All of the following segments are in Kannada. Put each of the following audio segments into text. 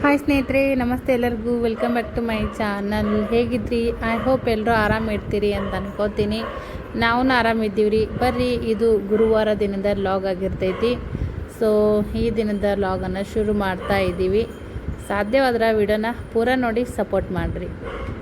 ಹಾಯ್ ಸ್ನೇಹಿತರೆ, ನಮಸ್ತೆ ಎಲ್ಲರಿಗೂ. Welcome back to my channel. ಹೇಗಿದ್ರಿ? ಐ ಹೋಪ್ ಎಲ್ಲರೂ ಆರಾಮಿರ್ತೀರಿ ಅಂತ ಅನ್ಕೋತೀನಿ. ನಾವು ಆರಾಮಿದ್ದೀವಿ ರೀ. ಬರ್ರಿ, ಇದು ಗುರುವಾರ ದಿನದ ಲಾಗ್ ಆಗಿರ್ತೈತಿ. ಸೊ ಈ ದಿನದ ಲಾಗನ್ನು ಶುರು ಮಾಡ್ತಾ ಇದ್ದೀವಿ. ಸಾಧ್ಯವಾದ್ರೆ ವಿಡಿಯೋನ ಪೂರ ನೋಡಿ ಸಪೋರ್ಟ್ ಮಾಡಿರಿ.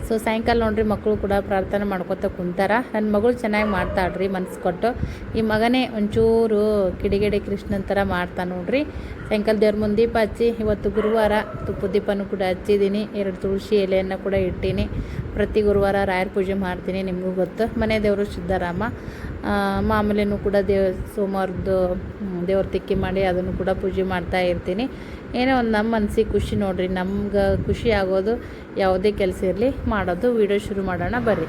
ಸೊ ಸಾಯಂಕಾಲ ನೋಡ್ರಿ, ಮಕ್ಕಳು ಕೂಡ ಪ್ರಾರ್ಥನೆ ಮಾಡ್ಕೊತ ಕುಂತಾರ. ನನ್ನ ಮಗಳು ಚೆನ್ನಾಗಿ ಮಾಡ್ತಾಳ್ರಿ, ಮನಸ್ಸು ಕೊಟ್ಟು. ಈ ಮಗನೇ ಒಂಚೂರು ಕಿಡಿಗೇಡಿ ಕೃಷ್ಣನ ಥರ ಮಾಡ್ತಾ ನೋಡ್ರಿ. ಸಾಯಂಕಾಲ ದೇವ್ರ ಮುಂದೆ ದೀಪ ಹಚ್ಚಿ, ಇವತ್ತು ಗುರುವಾರ ತುಪ್ಪದ ದೀಪನೂ ಕೂಡ ಹಚ್ಚಿದ್ದೀನಿ. 2 ತುಳಸಿ ಎಲೆಯನ್ನು ಕೂಡ ಇಟ್ಟೀನಿ. ಪ್ರತಿ ಗುರುವಾರ ರಾಯರ ಪೂಜೆ ಮಾಡ್ತೀನಿ, ನಿಮಗೂ ಗೊತ್ತು. ಮನೆ ದೇವರು ಸಿದ್ದರಾಮ. ಮಾಮೂಲಿನೂ ಕೂಡ ಸೋಮವಾರದ್ದು ದೇವ್ರ ತಿಕ್ಕಿ ಮಾಡಿ ಅದನ್ನು ಕೂಡ ಪೂಜೆ ಮಾಡ್ತಾ ಇರ್ತೀನಿ. ಏನೋ ಒಂದು ನಮ್ಮ ಮನಸ್ಸಿಗೆ ಖುಷಿ ನೋಡ್ರಿ. ನಮ್ಗೆ ಖುಷಿ ಆಗೋದು ಯಾವುದೇ ಕೆಲಸ ಇರಲಿ ಮಾಡೋದು. ವಿಡಿಯೋ ಶುರು ಮಾಡೋಣ. ಬರ್ರಿ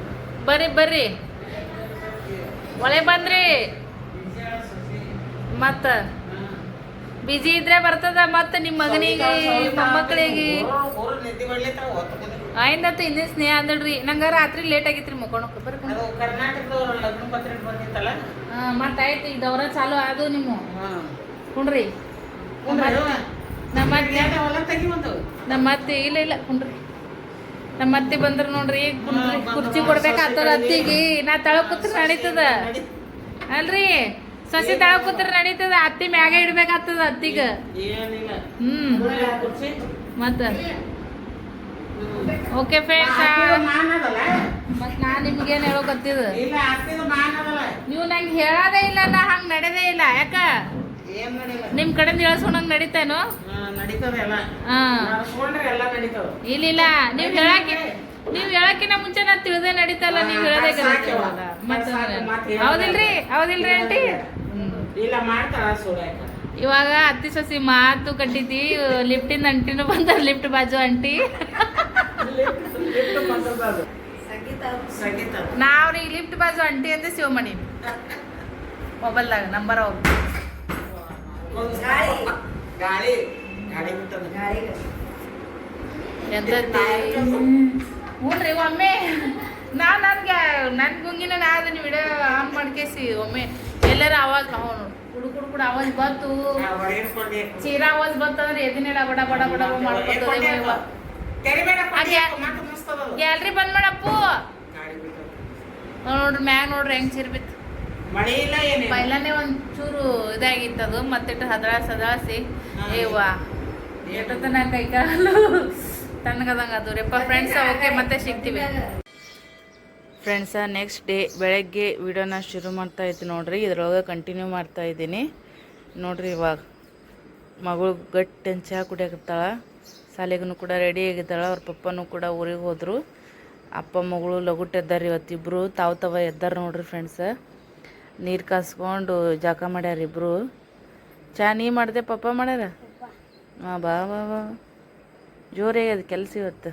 ಬರ್ರಿ ಬರ್ರಿ, ಒಳ್ಳೆ ಬಂದ್ರಿ. ಮತ್ತು ಬಿಜಿ ಇದ್ರೆ ಬರ್ತದ. ಮತ್ತು ನಿಮ್ಮ ಮಗನಿಗೆ ಮೊಮ್ಮಕ್ಕಳಿಗೆ ಆಯ್ತು ಇನ್ನೇ ಸ್ನೇಹ ಅಂದಳ್ರಿ. ನಂಗೆ ರಾತ್ರಿ ಲೇಟ್ ಆಗಿತ್ರಿ ಮುಕ್ಕೊಳಕ್ಕೆ. ಬರ್ರಿ ಮತ್ತು ಆಯ್ತು, ಈಗ ದೌರ ಚಾಲು ಅದು ನಿಮ್ಮ ಕುಣ್ರಿ. ನಮ್ಮ ಅತ್ತೆ ಇಲ್ಲ ಕುಣ್ರಿ. ನಮ್ಮ ಅತ್ತಿ ಬಂದ್ರು ನೋಡ್ರಿ. ಕುರ್ಚಿ ಕೊಡ್ಬೇಕಾಗ್ತದ ಅತ್ತಿಗೆ. ನಾ ತಳ ಕೂತ್ರ ನಡೀತದ ಅಲ್ರಿ. ಸಸಿ ತಳ ಕೂತ್ರ ನಡೀತದ. ಅತ್ತಿ ಮ್ಯಾಗ ಇಡ್ಬೇಕಾಗ್ತದ ಅತ್ತಿಗ. ಮತ್ತ ಓಕೆ ಫ್ರೆಂಡ್ಸ್, ಮತ್ ನಾ ನಿಮ್ಗೇನ್ ಹೇಳೋಕತ್ತಿದ? ನೀವು ನಂಗೆ ಹೇಳೋದೇ ಇಲ್ಲ, ನಾ ಹಂಗ ನಡೆದೇ ಇಲ್ಲ. ಯಾಕ ನಿಮ್ ಕಡೆ ಹೇಳ್ಸೋಣಂಗ್ ನಡೀತೇನು? ಇಲ್ಲ, ನೀವ್ ಹೇಳಕ್ಕಿನ ಮುಂಚೆ ನಾ ತಿಳಿದೇ ನಡೀತಲ್ಲ. ನೀವ್ ಹೇಳೋದೇ ಹೌದಿಲ್ರಿ ಆಂಟಿ? ಇವಾಗ ಅತ್ತಿ ಸಸಿ ಮಾತು ಕಟ್ಟಿದ್ದಿ. ಲಿಫ್ಟಿಂದ ಅಂಟಿನೂ ಬಂದ. ಲಿಫ್ಟ್ ಬಾಜು ಅಂಟಿ ನಾವ್ರಿ ಲಿಫ್ಟ್ ಬಾಜು ಅಂಟಿ ಅಂತ ಶಿವಮಣಿ ಮೊಬೈಲ್ದಾಗ ನಂಬರ್ ಹ್ಞೂನ್ರಿ. ಒಮ್ಮೆ ನನ್ ಗುಂಗಿನ ಅದನ್ನ ವಿಡಿಯೋ ಆನ್ ಮಾಡ್ಕೇಸಿ ಒಮ್ಮೆ ಎಲ್ಲಾರ ಆವಾಜ್ ಹುಡುಗ ಆವಾಜ್ ಬಂತು, ಚೀರ ಆವಾಜ್ ಬಂತಂದ್ರೆ ಎದಿನೆಲ್ಲ ಬಡ ಬಡ ಬಡ ಮಾಡ್ಕೊತದೆ. ಗ್ಯಾಲ್ರಿ ಬಂದ್ ಮಾಡಪ್ಪು. ನೋಡ್ರಿ ಮ್ಯಾಗ ನೋಡ್ರಿ ಹೆಂಗ್ ಚಿರ್ಬಿತ್ತು. ಪೈಲಾನೆ ಒಂಚೂರು ಇದಾಗಿತ್ತದು. ಮತ್ತಿಟ್ಟು ಹದಳಾಸಿ ಏವಾ ಎಷ್ಟೊತ್ತನ ಕೈಕಾಲು ತಣ್ಣಗದಂಗ ಅದು ರೆಪ್ಪ. ಫ್ರೆಂಡ್ಸ ಓಕೆ, ಮತ್ತೆ ಸಿಗ್ತೀವಿ ಫ್ರೆಂಡ್ಸ. ನೆಕ್ಸ್ಟ್ ಡೇ ಬೆಳಗ್ಗೆ ವಿಡಿಯೋನ ಶುರು ಮಾಡ್ತಾ ಇದ್ದೀನಿ ನೋಡ್ರಿ. ಇದ್ರೊಳಗೆ ಕಂಟಿನ್ಯೂ ಮಾಡ್ತಾ ಇದ್ದೀನಿ ನೋಡ್ರಿ. ಇವಾಗ ಮಗಳು ಗಟ್ಟಿ ಚಹಾ ಕುಡಿಯಾಕತ್ತಾಳ. ಶಾಲೆಗೂ ಕೂಡ ರೆಡಿ ಆಗಿದ್ದಾಳ. ಅವ್ರ ಪಪ್ಪನೂ ಕೂಡ ಊರಿಗೆ ಹೋದರು. ಅಪ್ಪ ಮಗಳು ಲಗುಟ್ ಎದ್ದಾರ ಇವತ್ತಿಬ್ಬರು. ತಾವ ಎದ್ದಾರ ನೋಡ್ರಿ ಫ್ರೆಂಡ್ಸ. ನೀರು ಕಾಸ್ಕೊಂಡು ಜಾಕ ಮಾಡ್ಯಾರ ಇಬ್ಬರು. ಚಹಾ ನೀ ಮಾಡಿದೆ ಪಪ್ಪ ಮಾಡ್ಯಾರ? ಹಾಂ, ಬಾ ಜೋರೇ ಅದು ಕೆಲಸ ಇವತ್ತು.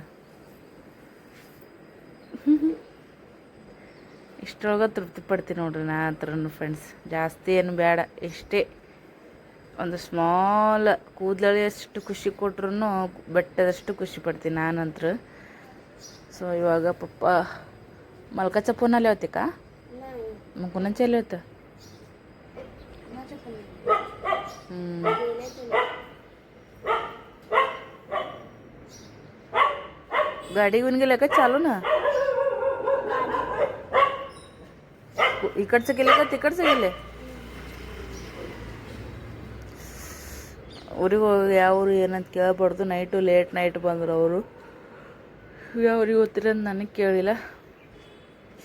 ಇಷ್ಟರೊಳಗೆ ತೃಪ್ತಿ ಪಡ್ತೀನಿ ನೋಡ್ರಿ ನಾ ಹತ್ರನು ಫ್ರೆಂಡ್ಸ್. ಜಾಸ್ತಿ ಏನು ಬೇಡ, ಇಷ್ಟೇ ಒಂದು ಸ್ಮಾಲ್ ಕೂದಲಷ್ಟು ಖುಷಿ ಕೊಟ್ರು ಬೆಟ್ಟದಷ್ಟು ಖುಷಿ ಪಡ್ತೀನಿ ನಾನಂತ್ರ. ಸೊ ಇವಾಗ ಪಪ್ಪ ಮಲ್ಕಾಚ ಫೋನಲ್ಲಿ ಹೋಗ್ತಿಕ ಕುನಂಚೆ ಎಲ್ಲಿ ಹೋಯ್ತು? गाडी घेऊन गेलं का चालू ना? इकडचं गेले का तिकडचं गेले? ಊರಿಗೆ ಹೋಗಿ ಯಾವ ಊರು ಏನಂತ ಕೇಳಬಾರ್ದು. ಲೇಟ್ ನೈಟ್ ಬಂದರು ಅವರು. ಯಾವ ಊರಿಗೆ ಹೋಗ್ತೀರ ಅಂತ ನನಗೆ ಕೇಳಿಲ್ಲ.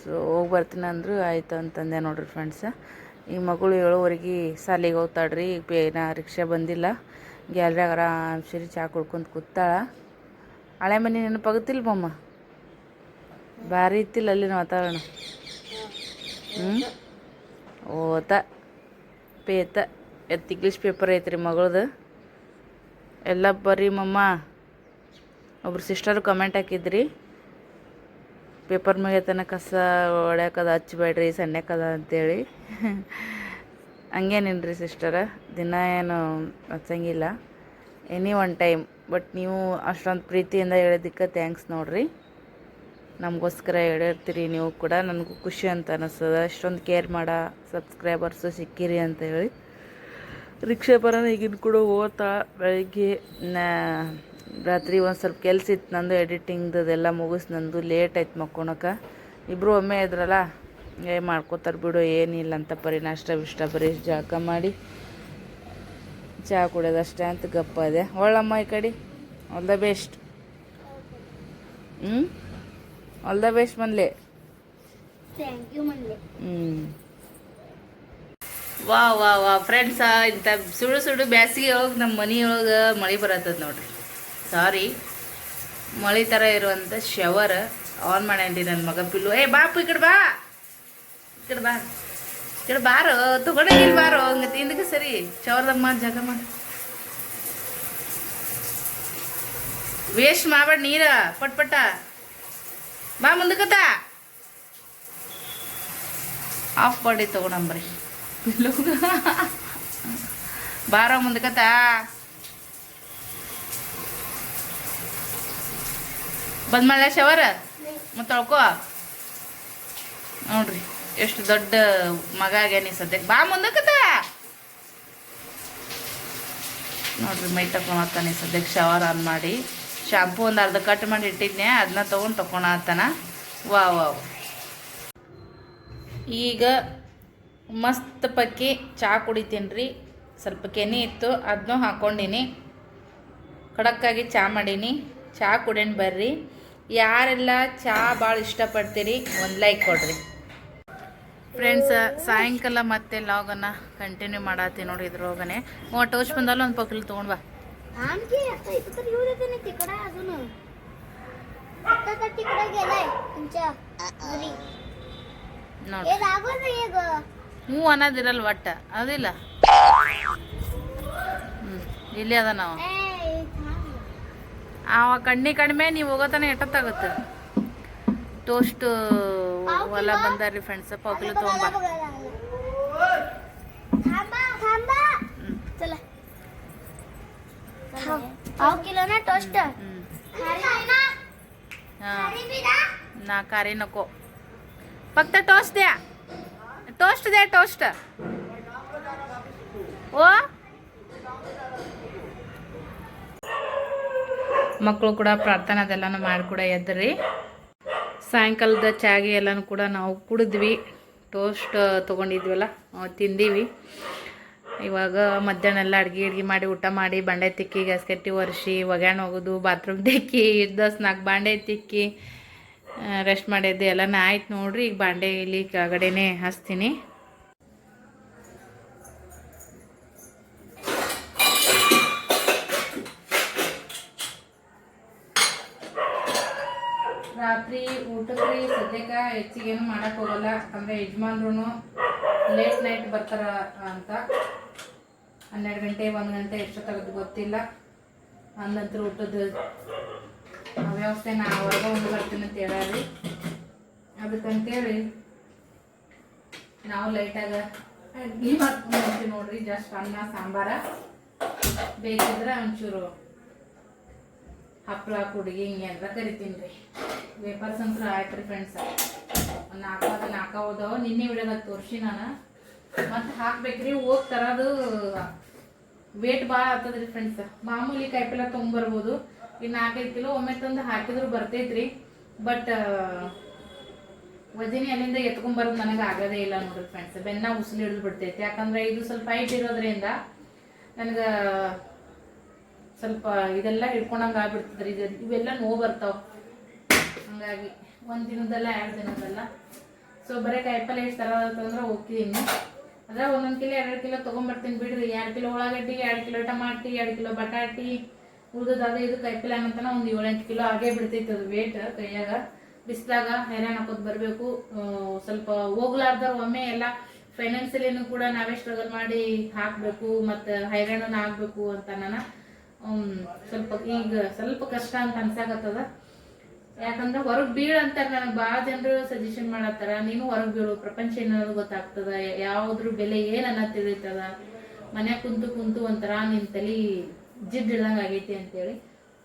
ಸೊ ಹೋಗಿ ಬರ್ತೀನಿ ಅಂದರು. ಆಯಿತು ಅಂತಂದೆ ನೋಡ್ರಿ ಫ್ರೆಂಡ್ಸ. ಈ ಮಗಳು 7:30 ಸಾಲಿಗೆ ಹೋಗ್ತಾಳ್ರಿ. ಈಗ ಬೇಗ ರಿಕ್ಷಾ ಬಂದಿಲ್ಲ. ಗ್ಯಾಲ್ರಿಯಾಗ ಆರಾಮ್ಸರಿ ಚಹಾ ಕುಡ್ಕೊಂತ ಕೂತಾಳ. ಹಳೆ ಮನೆ ನೆನಪಾಗುತ್ತಿಲ್ಲ ಬಮ್ಮ? ಭಾರಿ ಇತ್ತಿಲ್ಲ ಅಲ್ಲಿನ ವಾತಾವರಣ. ಓತ ಪೇತ ಇಂಗ್ಲೀಷ್ ಪೇಪರ್ ಐತ್ರಿ ಮಗಳದು. ಎಲ್ಲ ಬರ್ರಿ ಮಮ್ಮ. ಒಬ್ರು ಸಿಸ್ಟರು ಕಮೆಂಟ್ ಹಾಕಿದ್ರಿ, ಪೇಪರ್ ಮ್ಯಾಗೆ ತನ ಕಸ ಹೊಡ್ಯಾಕದ ಹಚ್ಚಬೇಡ್ರಿ, ಸಣ್ಣಕ್ಕದ ಅಂತೇಳಿ. ಹಂಗೇನಿಲ್ರಿ ಸಿಸ್ಟರ, ದಿನ ಏನು ಹಚ್ಚಂಗಿಲ್ಲ, ಎನಿ ಒನ್ ಟೈಮ್. ಬಟ್ ನೀವು ಅಷ್ಟೊಂದು ಪ್ರೀತಿಯಿಂದ ಹೇಳಿದ್ದಕ್ಕೆ ಥ್ಯಾಂಕ್ಸ್ ನೋಡ್ರಿ. ನಮಗೋಸ್ಕರ ಹೇಳಿರ್ತೀರಿ ನೀವು ಕೂಡ. ನನಗೂ ಖುಷಿ ಅಂತ ಅನ್ನಿಸ್ತದೆ. ಅಷ್ಟೊಂದು ಕೇರ್ ಮಾಡೋ ಸಬ್ಸ್ಕ್ರೈಬರ್ಸು ಸಿಕ್ಕಿರಿ ಅಂತ ಹೇಳಿ. ರಿಕ್ಷಾ ಬರೋಣ ಈಗಿನ ಕೂಡ ಓದ್ತಾ ಬೆಳಗ್ಗೆ ರಾತ್ರಿ ಒಂದು ಸ್ವಲ್ಪ ಕೆಲಸ ಇತ್ತು ನಂದು ಎಡಿಟಿಂಗ್ದೆಲ್ಲ ಮುಗಿಸ್ ನಂದು ಲೇಟ್ ಆಯ್ತು ಮಕ್ಕೊಳಕ್ಕೆ. ಇಬ್ಬರು ಒಮ್ಮೆ ಇದ್ರಲ್ಲ ಮಾಡ್ಕೋತಾರೆ ಬಿಡು ಏನಿಲ್ಲ ಅಂತ ಪರಿ ನಾಷ್ಟ ಬರೀ ಜಳಕ ಮಾಡಿ ಚಹಾ ಕುಡಿಯೋದಷ್ಟೇ ಅಂತ ಗಪ್ಪ ಇದೆ. ಒಳ್ಳಮ್ಮ ಈ ಕಡೆ all the best. All the best ಮನ್ಲೆ. ವಾ ವಾ ವಾ ಫ್ರೆಂಡ್ಸ, ಇಂಥ ಸುಡು ಬ್ಯಾಸಿಗೆ ಒಳಗೆ ನಮ್ಮ ಮನೆಯೊಳಗೆ ಮಳೆ ಬರತ್ತದ ನೋಡ್ರಿ. ಸಾರಿ, ಮಳೆ ಥರ ಇರುವಂಥ ಶವರ್ ಆನ್ ಮಾಡೇನ್ರಿ ನನ್ನ ಮಗ ಪಿಲ್ಲು. ಬಾಪು ಈ ಕಡೆ ಬಾ, ಈ ಕಡೆ ಬಾ, ಈ ಕಡೆ ಬಾರೋ, ತಗೊಂಡೋಗಿಲ್ ಬಾರೋ, ಹಂಗೆ ತಿಂದಕ್ಕೆ ಸರಿ ಶವರ್ದಮ್ಮ ಜಾಗ ಮಾಡಿ ವೇಸ್ಟ್ ಮಾಡಬೇಡ ನೀರ ಪಟ್ಪಟ್ಟ ಬಾ ಮುಂದಕ್ಕತ್ತ ಆಫ್ ಮಾಡಿ ತಗೊಂಡಂಬ್ರಿ ಬಾರೋ ಮುಂದಕ್ಕತ್ತ. ಬಂದ್ ಮಾಡಲ ಶವರ್ ಮತ್ತು ತೊಳ್ಕೊ. ನೋಡ್ರಿ ಎಷ್ಟು ದೊಡ್ಡ ಮಗ ಆಗ್ಯಾನಿ ಸದ್ಯಕ್ಕೆ. ಬಾ ಮುಂದಕ್ಕತ್ತ ನೋಡ್ರಿ ಮೈ ತಕೊಂಡತ್ತಾನೆ ಸದ್ಯಕ್ಕೆ ಶವರ್ ಆನ್ ಮಾಡಿ. ಶಾಂಪೂ ಒಂದು ಅರ್ಧ ಕಟ್ ಮಾಡಿ ಇಟ್ಟಿದ್ನೆ, ಅದನ್ನ ತೊಗೊಂಡು ತಗೊಳತ್ತಾನ. Wow wow. ಈಗ ಮಸ್ತ್ ಪಕ್ಕಿ ಚಹಾ ಕುಡಿತೀನಿ ರೀ. ಸ್ವಲ್ಪ ಕೆನೆ ಇತ್ತು ಅದನ್ನೂ ಹಾಕ್ಕೊಂಡಿನಿ, ಖಡಕ್ಕಾಗಿ ಚಹಾ ಮಾಡೀನಿ. ಚಹಾ ಕುಡಿಯೋಣ ಬರ್ರಿ. ಯಾರೆಲ್ಲ ಚಹಾ ಭಾಳ ಇಷ್ಟಪಡ್ತೀರಿ ಒಂದು ಲೈಕ್ ಕೊಡ್ರಿ ಫ್ರೆಂಡ್ಸ್. ಸಾಯಂಕಾಲ ಮತ್ತೆ ಲಾಗನ್ನು ಕಂಟಿನ್ಯೂ ಮಾಡತ್ತೀನಿ ನೋಡಿ. ಇದ್ರೊಳಗನೆ ಟೋಸ್ಟ್ ಬಂದಲ್ಲ ಒಂದು ಪಕ್ಕಲ್ ತೊಗೊಂಡು ಬಾ. ಹ್ಞೂ ಅನ್ನೋದಿರಲ್ಲ ಒಟ್ಟ ಅದಿಲ್ಲ. ಇಲ್ಲಿ ಅದ ನಾವು ಅವ ಕಣ್ಣಿ ಕಡಿಮೆ ನೀವು ಹೋಗೋತನ ಎಷ್ಟೊತ್ತಾಗುತ್ತೆ. ಟೋಸ್ಟ್ ಹೊಲ ಬಂದಾರ್ರಿ ಫ್ರೆಂಡ್ಸ್. ಪಕ್ಕಲು ತೊಗೊಂಬ. ना खारी नको, फक्त टोस्ट द्या, टोस्ट द्या, टोस्ट. ओ ಮಕ್ಕಳು ಕೂಡ ಪ್ರಾರ್ಥನೆ ಅದೆಲ್ಲನೂ ಮಾಡಿ ಕೂಡ ಎದ್ರಿ. ಸಾಯಂಕಾಲದ ಚಾಗಿ ಎಲ್ಲನೂ ಕೂಡ ನಾವು ಕುಡಿದ್ವಿ. ಟೋಸ್ಟ್ ತೊಗೊಂಡಿದ್ವಲ್ಲ ತಿಂದೀವಿ. ಇವಾಗ ಮಧ್ಯಾಹ್ನ ಎಲ್ಲ ಅಡುಗೆ ಮಾಡಿ ಊಟ ಮಾಡಿ ಬಂಡೆ ತಿಕ್ಕಿ ಗ್ಯಾಸ್ ಕಟ್ಟಿ ಒರೆಸಿ ಒಗ್ಯಾಣ ಹೋಗೋದು, ಬಾತ್ರೂಮ್ ತಿಕ್ಕಿ 4 ಬಾಂಡೆ ತಿಕ್ಕಿ ರೆಸ್ಟ್ ಮಾಡಿದ್ದೆ ಎಲ್ಲನೂ ಆಯ್ತು ನೋಡ್ರಿ. ಈಗ ಬಾಂಡೆ ಇಲ್ಲಿ ಕೆಳಗಡೆನೇ ಹಚ್ತೀನಿ. ರಾತ್ರಿ ಊಟಕ್ಕೆ ರೀ ಸದ್ಯಕ್ಕೆ ಹೆಚ್ಚಿಗೇನು ಮಾಡಕ್ಕೆ ಹೋಗಲ್ಲ, ಯಾಕಂದರೆ ಯಜಮಾನ್ರು ಲೇಟ್ ನೈಟ್ ಬರ್ತಾರ ಅಂತ. 12 ಗಂಟೆ 1 ಗಂಟೆ ಎಷ್ಟೊತ್ತಾಗೋದು ಗೊತ್ತಿಲ್ಲ. ಅಂದಂತರ ಊಟದ ವ್ಯವಸ್ಥೆ ನಾ ಹೊರಗೆ ಒಂದು ಬರ್ತೀನಿ ಅಂತ ಹೇಳಿ, ಅದಕ್ಕಂತೇಳಿ ನಾವು ಲೈಟಾಗಿ ಅಡ್ಗೆ ಮಾಡ್ಕೊಂಡು ನೋಡ್ರಿ. ಜಸ್ಟ್ ಅನ್ನ ಸಾಂಬಾರ, ಬೇಕಿದ್ರೆ ಒಂಚೂರು ಹಪ್ಪಳ ಕುಡ್ಗಿ ಹಿಂಗೆ ಅಂತ ಕರಿತೀನಿ ರೀ. ವೇಪರ್ಸ್ ಅಂತೂ ಆಯ್ತು ರೀ ಫ್ರೆಂಡ್ಸ್. 4 ಹೋದವ. ನಿನ್ನೆ ವಿಡಿಯೋದಾಗ ತೋರಿಸಿ ನಾನು ಮತ್ತೆ ಹಾಕ್ಬೇಕ್ರಿ. ಹೋಗಿ ತರೋದು ವೇಟ್ ಭಾಳ ಆಗ್ತದ್ರಿ ಫ್ರೆಂಡ್ಸ್. ಮಾಮೂಲಿ ಕಾಯಿಪಲ್ಲೆ ತೊಗೊಂಬರ್ಬೋದು. ಈಗ 4-5 ಕಿಲೋ ಒಮ್ಮೆ ತಂದು ಹಾಕಿದ್ರು ಬರ್ತೈತ್ರಿ. ಬಟ್ ವಜನಿ ಅಲ್ಲಿಂದ ಎತ್ಕೊಂಬರೋದು ನನಗೆ ಆಗೋದೇ ಇಲ್ಲ ನೋಡ್ರಿ ಫ್ರೆಂಡ್ಸ್. ಬೆನ್ನ ಉಸಿಲು ಹಿಡಿದು ಬಿಡ್ತೈತಿ. ಯಾಕಂದ್ರೆ ಇದು ಸ್ವಲ್ಪ ಹೈಟ್ ಇರೋದ್ರಿಂದ ನನಗೆ ಸ್ವಲ್ಪ ಇದೆಲ್ಲ ಹಿಡ್ಕೊಂಡಂಗೆ ಆಗ್ಬಿಡ್ತದ್ರಿ. ಇವೆಲ್ಲ ನೋವು ಬರ್ತಾವೆ. ಹಂಗಾಗಿ 1 ದಿನದಲ್ಲ 2 ದಿನದಲ್ಲ. ಸೊ ಬರೀ ಕಾಯಿಪಲ್ಲೆ ಎಷ್ಟು ತರೋದಂತಂದ್ರೆ ಹೋಗ್ತಿದ್ದೀನಿ. ಅದ್ರ 1 ಕಿಲೋ 2 ಕಿಲೋ ತೊಗೊಂಬರ್ತೀನಿ ಬಿಡ್ರಿ. 2 ಕಿಲೋ ಉಳ್ಳಾಗಡ್ಡಿ, 2 ಕಿಲೋ ಟಮಾಟಿ, 2 ಕಿಲೋ ಬಟಾಟಿ, ಉಳ್ದದ ಇದು ಕಾಯಿಪಲ್ಲೆ ಅನ್ನಂತನ ಒಂದು 7-8 ಕಿಲೋ ಆಗೇ ಬಿಡ್ತೈತಿ ಅದು ವೇಟ್ ಕೈಯಾಗ. ಬಿಸಿಲಾಗ ಹೈರಾಣ ಹಾಕೋದು ಬರಬೇಕು. ಸ್ವಲ್ಪ ಹೋಗ್ಲಾರ್ದವ್ರು ಒಮ್ಮೆ ಎಲ್ಲ ಫೈನಾನ್ಸಿಯಲಿನೂ ಕೂಡ ನಾವೇ ಸ್ಟ್ರಗಲ್ ಮಾಡಿ ಹಾಕಬೇಕು ಮತ್ತು ಹೈರಾಣನ ಆಗಬೇಕು ಅಂತ ನಾನು ಸ್ವಲ್ಪ ಕಷ್ಟ ಅಂತ ಅನ್ಸಾಕತ್ತದ. ಯಾಕಂದ್ರೆ ಹೊರಗೆ ಬೀಳು ಅಂತಾರೆ. ನನಗೆ ಭಾಳ ಜನರು ಸಜೆಷನ್ ಮಾಡತ್ತಾರ, ನೀನು ಹೊರಗೆ ಬೀಳು, ಪ್ರಪಂಚ ಏನಾದ್ರು ಗೊತ್ತಾಗ್ತದ, ಯಾವುದ್ರ ಬೆಲೆ ಏನನ್ನ ತಿಳಿತದ, ಮನ್ಯಾಗ ಕುಂತು ಒಂಥರ ನಿನ್ನ ತಲೆ ಜಿಡ್ ಹಿಡ್ದಂಗೆ ಆಗೈತಿ ಅಂತೇಳಿ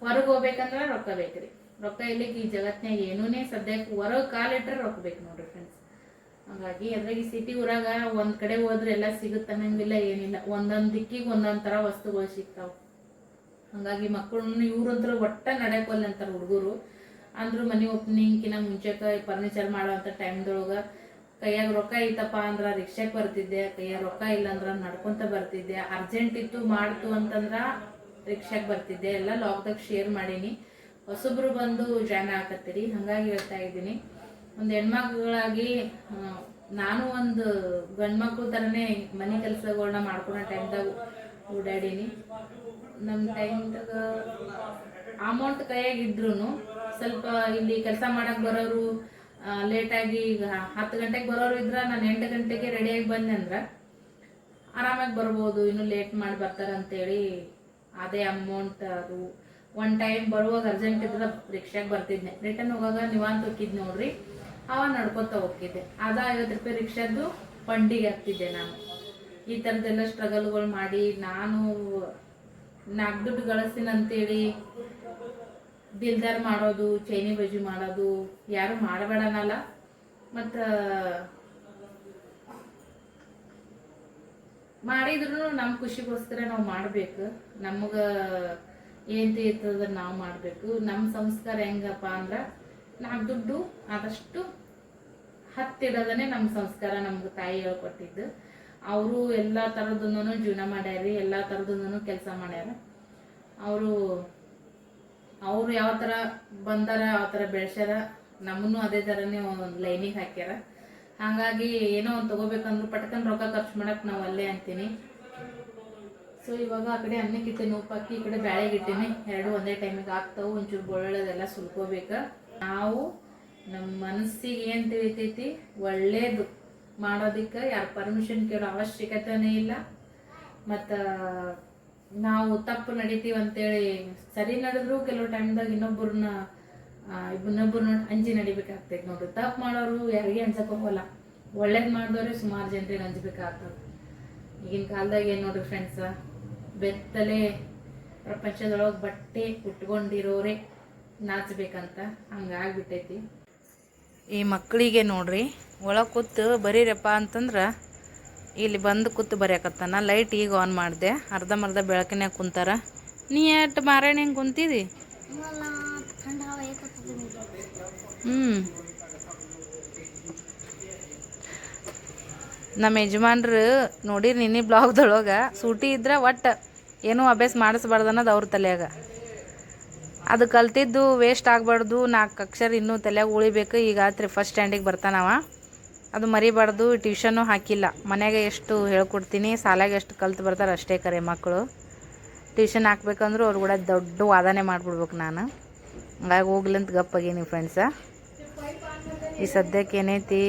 ಹೊರಗೆ ಹೋಗ್ಬೇಕಂದ್ರೆ ರೊಕ್ಕ ಬೇಕ್ರಿ. ರೊಕ್ಕ ಇಲ್ಲಿಗೆ ಈ ಜಗತ್ನಾಗ ಏನೂನೇ ಸದ್ಯಕ್ಕೆ ಹೊರಗೆ ಕಾಲಿಟ್ರೆ ರೊಕ್ಕ ಬೇಕು ನೋಡ್ರಿ ಫ್ರೆಂಡ್ಸ್. ಹಾಗಾಗಿ ಅದ್ರಾಗ ಸಿಟಿ ಊರಾಗ ಒಂದ್ ಕಡೆ ಹೋದ್ರೆ ಎಲ್ಲ ಸಿಗುತ್ತೆ ಅನ್ನಂಗಿಲ್ಲ, ಏನಿಲ್ಲ. ಒಂದೊಂದ್ ದಿಕ್ಕಿಗೆ ಒಂದೊಂದ್ ತರ ವಸ್ತುಗಳು ಸಿಗ್ತಾವ. ಹಂಗಾಗಿ ಮಕ್ಕಳನ್ನ ಇವ್ರಂತ್ರ ಒಟ್ಟ ನಡೆಯಕೋಲ್ಲ ಅಂತಾರ ಹುಡುಗರು. ಅಂದ್ರು ಮನಿ ಓಪನಿಂಗ್ಕಿನ ಮುಂಚೆಕ ಫರ್ನಿಚರ್ ಮಾಡೋಂಥ ಟೈಮ್ದೊಳಗ ಕೈಯಾಗ ರೊಕ್ಕ ಐತಪ್ಪ ಅಂದ್ರ ರಿಕ್ಷಾಕ್ ಬರ್ತಿದ್ದೆ, ಕೈಯಾಗ ರೊಕ್ಕ ಇಲ್ಲ ಅಂದ್ರ ನಡ್ಕೊಂತ ಬರ್ತಿದ್ದೆ. ಅರ್ಜೆಂಟ್ ಇತ್ತು ಮಾಡ್ತು ಅಂತಂದ್ರ ರಿಕ್ಷಾಕ್ ಬರ್ತಿದ್ದೆ. ಎಲ್ಲ ಲಾಕ್ದಾಗ ಶೇರ್ ಮಾಡೀನಿ. ಹೊಸಬ್ರು ಬಂದು ಜಾಯ್ನ್ ಆಗತ್ತೀರಿ, ಹಂಗಾಗಿ ಹೇಳ್ತಾ ಇದ್ದೀನಿ. ಒಂದು ಹೆಣ್ಮಕ್ಳಾಗಿ ನಾನು ಒಂದು ಗಂಡ್ಮಕ್ಳು ಥರನೇ ಮನೆ ಕೆಲಸಗಳನ್ನ ಮಾಡ್ಕೊಳೋ ಟೈಮ್ದಾಗ ಓಡಾಡೀನಿ. ನಮ್ಮ ಟೈಮ್ದಾಗ ಅಮೌಂಟ್ ಕೈಯಾಗಿದ್ರು ಸ್ವಲ್ಪ ಇಲ್ಲಿ ಕೆಲಸ ಮಾಡಕ್ಕೆ ಬರೋರು ಲೇಟಾಗಿ, ಈಗ 10 ಗಂಟೆಗೆ ಬರೋರು ಇದ್ರೆ ನಾನು 8 ಗಂಟೆಗೆ ರೆಡಿಯಾಗಿ ಬಂದೆ ಅಂದ್ರೆ ಆರಾಮಾಗಿ ಬರ್ಬೋದು, ಇನ್ನು ಲೇಟ್ ಮಾಡಿ ಬರ್ತಾರೆ ಅಂತೇಳಿ ಅದೇ ಅಮೌಂಟ್. ಅದು ಒನ್ ಟೈಮ್ ಬರುವಾಗ ಅರ್ಜೆಂಟ್ ಇದ್ರೆ ರಿಕ್ಷಾಗೆ ಬರ್ತಿದ್ದೆ, ರಿಟರ್ನ್ ಹೋಗಾಗ ನಿವಾಂತ ಹೋಗಿದ್ದು ನೋಡ್ರಿ, ಅವ ನಡ್ಕೊತ ಹೋಗ್ತಿದ್ದೆ. ಅದ 50 ರೂಪಾಯಿ ರಿಕ್ಷಾದ್ದು ಫಂಡಿಗೆ ಹಾಕ್ತಿದ್ದೆ ನಾನು. ಈ ಥರದ್ದೆಲ್ಲ ಸ್ಟ್ರಗಲ್ಗಳು ಮಾಡಿ ನಾನು 4 ದುಡ್ಡು ಗಳಿಸ್ತೀನಂತೇಳಿ ದಿಲ್ದಾರ್ ಮಾಡೋದು, ಚೈನಿ ಬಜ್ಜಿ ಮಾಡೋದು ಯಾರು ಮಾಡಬೇಡನಲ್ಲ. ಮತ್ತು ಮಾಡಿದ್ರು ನಮ್ಮ ಖುಷಿಗೋಸ್ಕರ ನಾವು ಮಾಡಬೇಕು. ನಮಗೆ ಏನು ಇರ್ತದ ನಾವು ಮಾಡಬೇಕು. ನಮ್ಮ ಸಂಸ್ಕಾರ ಹೆಂಗಪ್ಪ ಅಂದ್ರೆ 4 ದುಡ್ಡು ಆದಷ್ಟು ಹತ್ತಿಡೋದನ್ನೇ ನಮ್ಮ ಸಂಸ್ಕಾರ. ನಮ್ಗೆ ತಾಯಿ ಹೇಳ್ಕೊಟ್ಟಿದ್ದು. ಅವರು ಎಲ್ಲ ಥರದನ್ನು ಜೀವನ ಮಾಡ್ಯಾರಿ, ಎಲ್ಲ ಥರದನ್ನು ಕೆಲಸ ಮಾಡ್ಯಾರ. ಅವರು ಯಾವ ಥರ ಬಂದಾರ ಯಾವ ಥರ ಬೆಳೆಸ್ಯಾರ, ನಮ್ಮನ್ನು ಅದೇ ಥರನೇ ಒಂದು ಲೈನಿಗೆ ಹಾಕ್ಯಾರ. ಹಾಗಾಗಿ ಏನೋ ಒಂದು ತೊಗೋಬೇಕಂದ್ರೂ ಪಟ್ಕನ್ ರೊಕ್ಕ ಖರ್ಚು ಮಾಡಕ್ಕೆ ನಾವು ಅಲ್ಲೇ ಅಂತೀನಿ. ಸೊ ಇವಾಗ ಆ ಕಡೆ ಅನ್ನಕ್ಕೆ ಇಟ್ಟೇನಿ, ಉಪ್ಪಾಕಿ ಈ ಕಡೆ ಬ್ಯಾಳೆಗೆ ಇಟ್ಟೇನಿ. 2 ಒಂದೇ ಟೈಮಿಗೆ ಆಗ್ತಾವೆ. ಒಂಚೂರು ಬೆಳ್ಳುಳ್ಳಿದೆಲ್ಲ ಸುಲ್ಕೋಬೇಕು. ನಾವು ನಮ್ಮ ಮನಸ್ಸಿಗೆ ಏನು ತಿಳಿತೈತಿ ಒಳ್ಳೇದು ಮಾಡೋದಕ್ಕೆ ಯಾರು ಪರ್ಮಿಷನ್ ಕೇಳೋ ಅವಶ್ಯಕತೆನೇ ಇಲ್ಲ. ಮತ್ತು ನಾವು ತಪ್ಪು ನಡಿತೀವಿ ಅಂತೇಳಿ ಸರಿ ನಡೆದ್ರು ಕೆಲವು ಟೈಮ್ದಾಗ ಇನ್ನೊಬ್ಬರನ್ನ ಅಂಜಿ ನಡಿಬೇಕಾಗ್ತೈತಿ ನೋಡ್ರಿ. ತಪ್ಪು ಮಾಡೋರು ಯಾರಿಗೆ ಅನ್ಸಕ್ಕೆ ಹೋಗಲ್ಲ, ಒಳ್ಳೇದು ಮಾಡಿದವ್ರೆ ಸುಮಾರು ಜನರಿಗೆ ಅಂಜಬೇಕಾಗ್ತದೆ. ಈಗಿನ ಕಾಲದಾಗ ಏನು ನೋಡ್ರಿ ಫ್ರೆಂಡ್ಸ, ಬೆತ್ತಲೆ ಪ್ರಪಂಚದೊಳಗೆ ಬಟ್ಟೆ ಉಟ್ಕೊಂಡಿರೋರೆ ನಾಚಬೇಕಂತ ಹಂಗಾಗ್ಬಿಟ್ಟೈತಿ. ಈ ಮಕ್ಕಳಿಗೆ ನೋಡ್ರಿ ಒಳಗೆ ಕೂತು ಬರೀರಪ್ಪ ಅಂತಂದ್ರೆ ಇಲ್ಲಿ ಬಂದು ಕೂತು ಬರೆಯಕತ್ತಾನ. ಲೈಟ್ ಈಗ ಆನ್ ಮಾಡಿದೆ, ಅರ್ಧಂಬರ್ಧ ಬೆಳಕಿನ್ಯಾಗ ಕುಂತಾರ. ನೀ ಎಷ್ಟು ಮಾರಾಯಣ ಹೆಂಗೆ ಕುಂತಿದಿ? ನಮ್ಮ ಯಜಮಾನ್ರು ನೋಡಿರಿ ನಿನ್ನೆ ಬ್ಲಾಗ್ದೊಳಗೆ ಸೂಟಿ ಇದ್ರೆ ಒಟ್ಟು ಏನೂ ಅಭ್ಯಾಸ ಮಾಡಿಸ್ಬಾರ್ದು ಅನ್ನೋದು ಅವ್ರ ತಲೆಯಾಗ. ಅದು ಕಲ್ತಿದ್ದು ವೇಸ್ಟ್ ಆಗಬಾರ್ದು, 4 ಅಕ್ಷರ ಇನ್ನೂ ತಲೆಯಾಗ ಉಳಿಬೇಕು. ಈಗ ಆತ್ರಿ ಫಸ್ಟ್ ಸ್ಟ್ಯಾಂಡಿಗೆ ಬರ್ತಾನವ, ಅದು ಮರಿಬಾರ್ದು. ಟ್ಯೂಷನ್ನು ಹಾಕಿಲ್ಲ, ಮನ್ಯಾಗ ಎಷ್ಟು ಹೇಳ್ಕೊಡ್ತೀನಿ, ಸಾಲಾಗ ಎಷ್ಟು ಕಲ್ತು ಬರ್ತಾರೆ ಅಷ್ಟೇ ಕರೆ ಮಕ್ಕಳು. ಟ್ಯೂಷನ್ ಹಾಕ್ಬೇಕಂದ್ರೂ ಅವ್ರು ಕೂಡ ದೊಡ್ಡ ವಾದನೆ ಮಾಡಿಬಿಡ್ಬೇಕು ನಾನು. ಹಂಗಾಗಿ ಹೋಗ್ಲಂತ ಗಪ್ಪಾಗೀನಿ ಫ್ರೆಂಡ್ಸ. ಈ ಸದ್ಯಕ್ಕೆ ಏನೈತಿ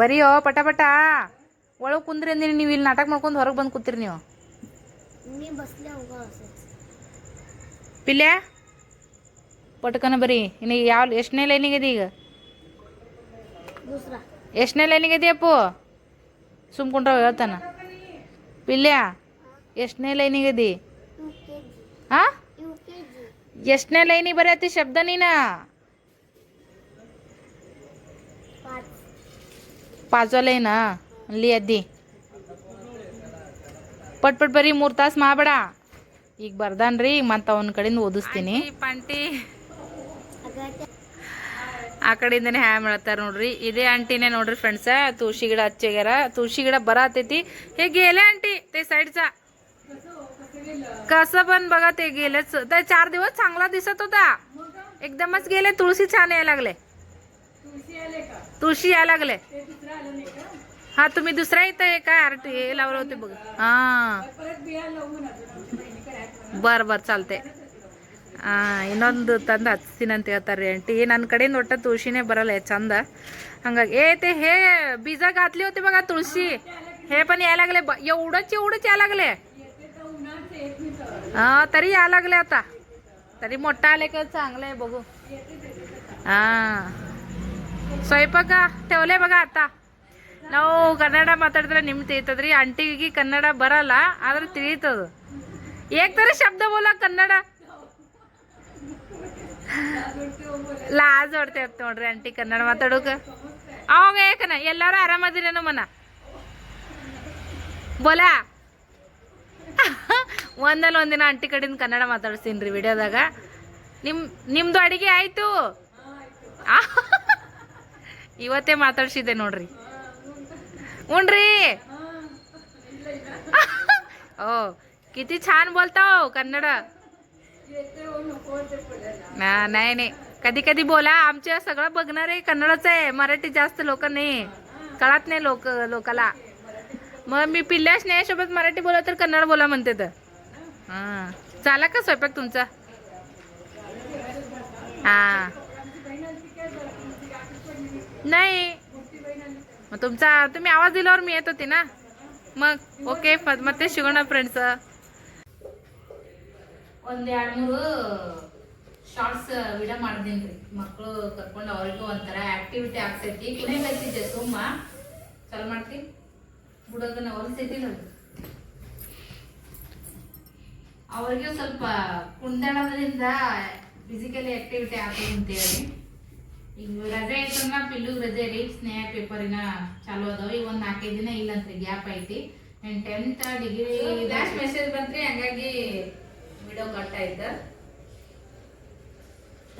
ಬರೀಯೋ ಪಟ ಪಟ ಒಳಗೆ ಕುಂದ್ರಿ ಅಂದಿನಿ. ನೀವು ಇಲ್ಲಿ ನಾಟಕ ಮಾಡ್ಕೊಂಡು ಹೊರಗೆ ಬಂದು ಕೂತಿರಿ ನೀವು. ಪಿಲ್ಯ ಪಟ್ಕನ ಬರೀ. ಇನ್ನು ಎಷ್ಟನೇ ಲೈನಿಗಿದೆ ಈಗ? ಎಷ್ಟನೇ ಲೈನಿಗಿದೆ ಅಪ್ಪು? ಸುಮ್ಕೊಂಡ್ರ ಹೇಳ್ತಾನ. ಪಿಲ್ಯ ಎಷ್ಟನೇ ಲೈನಿಗದಿ? ಹಾಂ, ಎಷ್ಟನೇ ಲೈನಿಗೆ ಬರತ್ತಿ ಶಬ್ದ ನೀನ? 5ವ ಲೈನಾ? ಅಲ್ಲಿ ಅದ್ದಿ ಪಟ್ ಪಟ್ ಬರೀ 3 ತಾಸು ಮಾಡಬೇಡ. ಈಗ ಬರ್ದಾನ್ರಿ, ಮತ್ತು ಅವನ ಕಡೆಯಿಂದ ಓದಿಸ್ತೀನಿ. ಪಂಟಿ ಆ ಕಡೆಯಿಂದನೇ ಹ್ಯಾ ಮಾಡ್ತಾರೆ ನೋಡ್ರಿ. ಇದೇ ಆಂಟಿನೇ ನೋಡ್ರಿ ಫ್ರೆಂಡ್ಸ, ತುಳಸಿ ಗಿಡ ಹಚ್ಚಿಗ್ಯಾರ. ತುಳಸಿ ಗಿಡ ಬರತೈತಿ. हे गेले आंटी ते साईडचा कसं पण बघा, ते गेलेच. ते 4 दिवस चांगला दिसत होता, एकदमच गेले. तुळशी छान यायला लागले, तुळशी यायला लागले. हा तुम्ही दुसरा इथं हे काय आरटी हे लावलं होते बघ. हा बर बर चालते. ಇನ್ನೊಂದು ತಂದು ಹಚ್ತೀನಿ ಅಂತ ಹೇಳ್ತಾರೆ ಆಂಟಿ. ನನ್ನ ಕಡೆಯಿಂದ ಒಟ್ಟು ತುಳಸಿನೇ ಬರಲ್ಲ ಚಂದ. ಹಂಗಾಗಿ ते हे बीज घातली होती बघा तुळशी, हे पण यायला लागले. एवढंच यायला लागले. तरी यायला लागले आता. तरी मोठा आले का चांगलं आहे बघू. ಸ್ವಯಂಪಾಕ ठेवले बघा. आता ನಾವು ಕನ್ನಡ ಮಾತಾಡಿದ್ರೆ ನಿಮ್ಗೆ ತಿಳಿತದ್ರಿ. ಆಂಟಿಗೆ ಕನ್ನಡ ಬರಲ್ಲ, ಆದ್ರೆ ತಿಳಿತದ. एक तरी शब्द बोला कन्नड. लाज वाटते ನೋಡ್ರಿ ಆಂಟಿ ಕನ್ನಡ ಮಾತಾಡೋಕೆ. ಅವಾಗ ಯಾಕನ ಎಲ್ಲರೂ ಆರಾಮದಿರೇನು ಮನ ಬೋಲಾ ಒಂದಲ್ಲ ಒಂದಿನ ಆಂಟಿ ಕಡೆಯಿಂದ ಕನ್ನಡ ಮಾತಾಡ್ತೀನಿ ರೀ ವಿಡಿಯೋದಾಗ. ನಿಮ್ದು ಅಡಿಗೆ ಆಯ್ತು ಇವತ್ತೇ ಮಾತಾಡ್ಸಿದ್ದೆ ನೋಡ್ರಿ. ಉಣ್ರಿ ओ किती छान बोलता हो कन्नड. नाही नाही कधी कधी बोला. आमच्या सगळं बघणार आहे कन्नडच आहे, मराठी जास्त लोक नाही कळत नाही लोकाला. मग मी पिल्ल्या स्नेहासोबत मराठी बोला तर कन्नड बोला म्हणते तर. हां झाला का स्वयंपाक तुमचा? हां नाही मग तुमचा तुम्ही आवाज दिल्यावर मी येत होते ना. मग ಓಕೆ ಮತ್ತೆ ಸಿಗೋಣ ಫ್ರೆಂಡ್ಸ್. ಒಂದು 2-3 ಶಾರ್ಟ್ಸ್ ವಿಡಿಯೋ ಮಾಡಿದ್ದೀನಿ ರೀ. ಮಕ್ಕಳು ಕರ್ಕೊಂಡು ಅವ್ರಿಗೂ ಒಂಥರ ಆಕ್ಟಿವಿಟಿ ಆಗ್ತೈತಿ. ಕುಣೆ ಕಲಿತಿದ್ದೆ ಸುಮ್ಮ ಚಲೋ ಮಾಡ್ತೀನಿ ಬಿಡೋದನ್ನ ಹೊಲಿಸೈತಿಲ್ಲ ಅವ್ರಿಗೂ ಸ್ವಲ್ಪ ಕುಂದಾಡೋದ್ರಿಂದ ಫಿಸಿಕಲಿ ಆಕ್ಟಿವಿಟಿ ಆಗ್ತದೆ ಅಂತೇಳಿ. ಈಗ ರಜೆ ಐತಂದ್ರ ಪಿಲ್ಲುಗ್ ರಜೆ ರೀ. ಸ್ನೇಹ ಪೇಪರಿನ ಚಾಲು ಅದಾವ. ಈಗ ಒಂದು 4-5 ದಿನ ಇಲ್ಲಂತ್ರಿ, ಗ್ಯಾಪ್ ಐತಿ. 10th ಡಿಗ್ರಿ ಡ್ಯಾಶ್ ಮೆಸೇಜ್ ಬಂತ್ರಿ, ಹಂಗಾಗಿ ವಿಡಿಯೋ ಕಟ್ ಆಯ್ತ.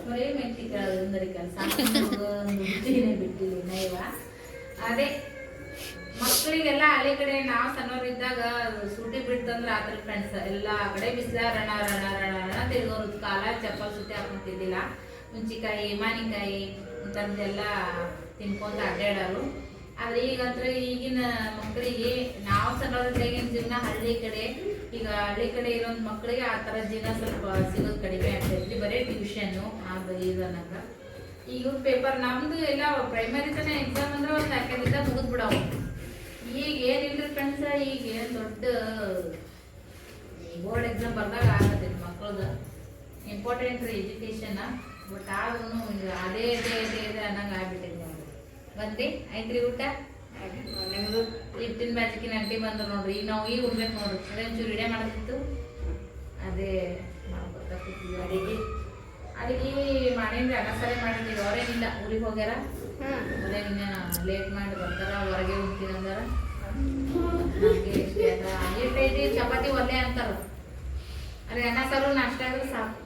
ಬರೀ ಮೆಟ್ಟಿ ಕೇಳೋದ್ರಿ ಕೆಲಸ ಬಿಟ್ಟಿಲ್ಲ ನೈವ. ಅದೇ ಮಕ್ಕಳಿಗೆಲ್ಲ ಹಳ್ಳಿ ಕಡೆ ನಾವು ಸಣ್ಣವ್ರಿದ್ದಾಗ ಸೂಟಿ ಬಿಡ್ತಂದ್ರ ಆತರ ಫ್ರೆಂಡ್ಸ್ ಎಲ್ಲ ಕಡೆ ಬಿಸಿಲ ರಣ ರಣ ರಣ ರಣ ತಿರ್ಗೋದ್ ಕಾಲ ಚಪ್ಪಲ್ ಸುತ್ತಿ ಹಾಕೊಂತಿದ್ದಿಲ್ಲ. ಹುಂಚಿಕಾಯಿ ಮಾನಿಕಾಯಿ ಇಂಥದ್ದೆಲ್ಲ ತಿನ್ಕೊಂತ ಅಡ್ಡಾಡೋರು. ಆದ್ರೆ ಈಗಂತ್ರ ಈಗಿನ ಮಕ್ಕಳಿಗೆ ನಾವು ಸಣ್ಣವ್ರಿದ್ದಾಗಿನ ಜೀವನ ಹಳ್ಳಿ ಕಡೆ, ಈಗ ಹಳ್ಳಿ ಕಡೆ ಇರೋ ಮಕ್ಕಳಿಗೆ ಆ ಥರ ಜೀವನ ಸ್ವಲ್ಪ ಸಿಗೋದು ಕಡಿಮೆ ಆಗ್ತೈತ್ರಿ. ಬರೀ ಟ್ಯೂಷನ್ನು ಅದು ಇದು ಅನ್ನಕ. ಈಗ ಪೇಪರ್ ನಮ್ದು ಎಲ್ಲ ಪ್ರೈಮರಿ ತನ ಎಕ್ಸಾಮ್ ಅಂದ್ರೆ ಒಂದು 4 ದಿನ ಮುಗಿದ್ ಬಿಡವು. ಈಗ ಏನಿಲ್ರಿ ಫ್ರೆಂಡ್ಸ್, ಈಗ ಏನು ದೊಡ್ಡ ಬೋರ್ಡ್ ಎಕ್ಸಾಮ್ ಬರ್ದಾಗ ಆಗತ್ತೈತಿ ಮಕ್ಕಳದು. ಇಂಪಾರ್ಟೆಂಟ್ ರೀ ಎಜುಕೇಶನ್. ಬಟ್ ಆದ್ರೂ ಅದೇ ಅದೇ ಅದೇ ಅದೇ ಅನ್ನಂಗೆ ಆಗ್ಬಿಟ್ಟಿದೆ ನಮ್ಗೆ. ಬಂದ್ರಿ ಆಯ್ತ್ರಿ ಊಟ ನಿಮ್ದು? ಲಿಫ್ಟಿನ ಮ್ಯಾಜಿಕಿನ ಅಂಟಿ ಬಂದ್ರು ನೋಡ್ರಿ. ಈಗ ನಾವು ಈಗ ಉಣ್ಬೇಕು ನೋಡ್ರಿ. ಒಂಚೂರು ವಿಡಿಯೋ ಮಾಡೋದಿತ್ತು, ಅದೇ ಮಾಡ್ಕೊತಾ ಕೂತಿದ್ವಿ. ಅಡಿಗೆ ಮಾಡೇನ್ರಿ, ಅನ್ನ ಸಾರೇ ಮಾಡಿದ್ದೀವಿ. ಅವರೇನಿಲ್ಲ, ಊರಿಗೆ ಹೋಗ್ಯಾರ. ಅದೇ ಇನ್ನ ಲೇಟ್ ಮಾಡಿ ಬರ್ತಾರ, ಹೊರಗೆ ಉಣ್ತೀನಿ ಅಂದಾರ. ಎಷ್ಟೈತಿ ಚಪಾತಿ ಒಲ್ಲೆ ಅಂತಾರ. ಅದೇ ಅನ್ನ ಸಾರು ನಾಷ್ಟ ಆದ್ರೆ ಸಾಕು.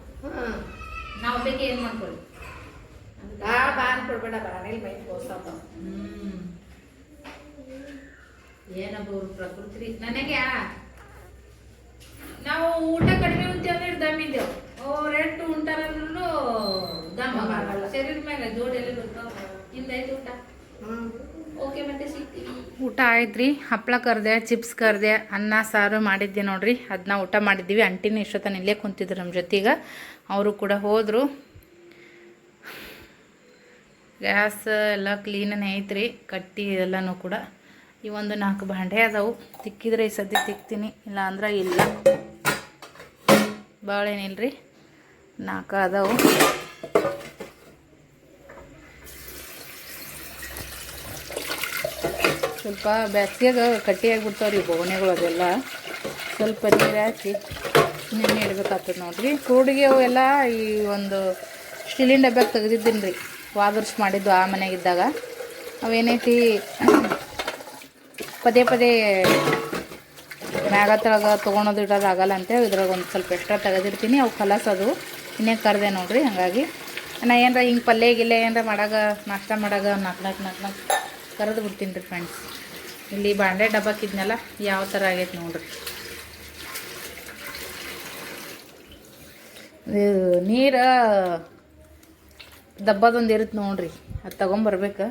ನಾವು ಬೇಕು ಏನ್ ಮಾಡ್ಕೊಳ್ಳಿ. ಕೊಡ್ಬೇಡ ಬಾನಿಲ್ ಮೈ ಕೋಸಾತ. ಏನಪ್ಪ ಪ್ರಕೃತಿ ನನಗೆ. ನಾವು ಊಟ ಕಡಿಮೆ ಉಂಟೇವ್ ಅಂದ್ರೆ ದಮ್ ಇದ್ದೇವು. ರೇಟ್ ಉಂಟಾರಂದ್ರೂ ದಮ್ ಆಗಲ್ಲ. ಶರೀರ ಮ್ಯಾಗ ಜೋಡಿ ಎಲ್ಲ ಬರ್ತಾವ. ನಿಮ್ದಾಯ್ತು ಊಟ? ಓಕೆ ಮತ್ತೆ ಸಿಗ್ತೀವಿ. ಊಟ ಆಯ್ತ್ರಿ. ಹಪ್ಪಳ ಕರ್ದೆ, ಚಿಪ್ಸ್ ಕರ್ದೆ, ಅನ್ನ ಸಾರು ಮಾಡಿದ್ದೆ ನೋಡ್ರಿ. ಅದನ್ನ ಊಟ ಮಾಡಿದ್ದೀವಿ. ಅಂಟಿನ ಇಷ್ಟೊತ್ತನ ಇಲ್ಲೇ ಕುಂತಿದ್ರು ನಮ್ಮ ಜೊತೆಗೆ. ಅವರು ಕೂಡ ಹೋದರು. ಗ್ಯಾಸ್ ಎಲ್ಲ ಕ್ಲೀನನೇ ಐತ್ರಿ, ಕಟ್ಟಿ ಎಲ್ಲನೂ ಕೂಡ. ಈ ಒಂದು 4 ಭಾಂಡೆ ಅದಾವು. ತಿಕ್ಕಿದ್ರೆ ಈ ಸದ್ಯ ತಿಕ್ತೀನಿ, ಇಲ್ಲ ಅಂದ್ರೆ ಇಲ್ಲ. ಭಾಳ ಏನಿಲ್ರಿ, 4 ಅದಾವು. ಸ್ವಲ್ಪ ಬ್ಯಾಸ್ಗ್ಯಾಗ ಕಟ್ಟಿಯಾಗಿಬಿಡ್ತಾವ್ರಿ ಬೋಗಣೆಗಳು. ಅದೆಲ್ಲ ಸ್ವಲ್ಪ ನೀರು ಹಾಕಿ ನೆನೆ ಇಡ್ಬೇಕಾಗ್ತದೆ ನೋಡ್ರಿ. ಕೂಡಿಗೆ ಅವೆಲ್ಲ ಈ ಒಂದು ಸ್ಟೀಲಿನ ಡಬ್ಯಾಗ ತೆಗೆದಿದ್ದೀನಿ ರೀ, ಹೋದ ವರ್ಷ ಮಾಡಿದ್ದು ಆ ಮನೆಗಿದ್ದಾಗ. ಅವೇನೈತಿ ಪದೇ ಪದೇ ಮ್ಯಾಗ ತಳಗ ತೊಗೊಳೋದು ಇಡೋದು ಆಗಲ್ಲ ಅಂತೇಳಿ ಇದ್ರಾಗ ಒಂದು ಸ್ವಲ್ಪ ಎಕ್ಸ್ಟ್ರಾ ತೆಗೆದಿರ್ತೀನಿ. ಅವು ಕಲಸೋದು ಇನ್ನೇ ಕರೆದೆ ನೋಡ್ರಿ. ಹಾಗಾಗಿ ನಾ ಏನಾರ ಹಿಂಗೆ ಪಲ್ಯ ಗಿಲ್ಲೆ ಏನಾರ ಮಾಡಾಗ, ನಾಷ್ಟ ಮಾಡಾಗ 4 ಕರೆದು ಬಿಡ್ತೀನಿ ರೀ ಫ್ರೆಂಡ್ಸ್. ಇಲ್ಲಿ ಬಾಂಡೆ ಡಬ್ಬಕ್ಕಿದ್ನಲ್ಲ ಯಾವ ಥರ ಆಗೈತೆ ನೋಡ್ರಿ. ನೀರು ದಬ್ಬದೊಂದು ಇರುತ್ತೆ ನೋಡ್ರಿ, ಅದು ತೊಗೊಂಬರ್ಬೇಕು.